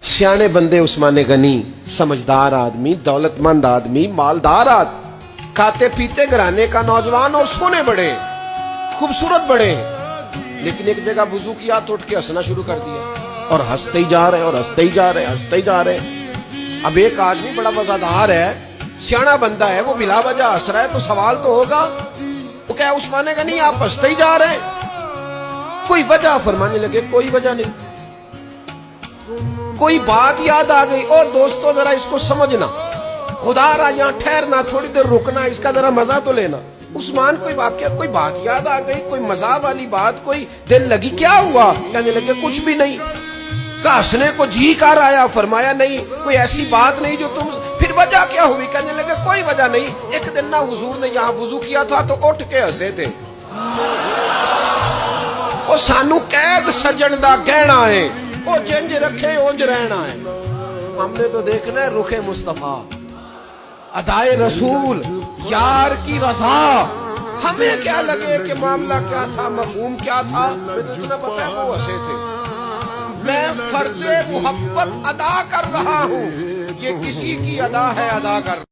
सियाने बंदे उस्माने गनी, समझदार आदमी, दौलतमंद आदमी, मालदार आदमी, खाते पीते घराने का नौजवान और सोने बड़े, खूबसूरत बड़े, लेकिन एक जगह वुजू किया तो उठ के हंसना शुरू कर दिया और हंसते ही जा रहे और हंसते ही जा रहे, हंसते ही जा रहे। अब एक आदमी बड़ा मजादार है, सियाना बंदा है, वो बिला वजह हंस रहा है तो सवाल तो होगा, वो क्या उस्माने गनी आप हंसते ही जा रहे हैं? कोई वजह फरमाने लगे, कोई वजह नहीं। कोई बात याद आ गई, ओ दोस्तों जरा इसको समझना, खुदा रहा यहाँ ठहरना, थोड़ी देर रुकना, इसका जरा मजा तो लेना। उस्मान कोई वाकया, कोई बात याद आ गई, कोई मजा वाली बात, कोई दिल लगी, क्या हुआ? कहने लगे कुछ भी नहीं। हंसने को जी कर आया, फरमाया नहीं कोई ऐसी बात नहीं जो तुम, फिर वजह क्या हुई? कहने लगे कोई वजह नहीं, एक दिन ना हुजूर ने यहाँ वुजू किया था तो उठ के हंसे थे। ओ सानू कैद सजन दा गहना है, ओ जिंज रखे उंज रहना है। हमने तो देखना है रुखे मुस्तफा, अदाए रसूल, यार की रजा। हमें क्या लगे कि मामला क्या था, मफहूम क्या था, मुझे तो इतना पता है वो हंसे थे। मैं फर्ज़े मोहब्बत अदा कर रहा हूँ, ये किसी की अदा है अदा कर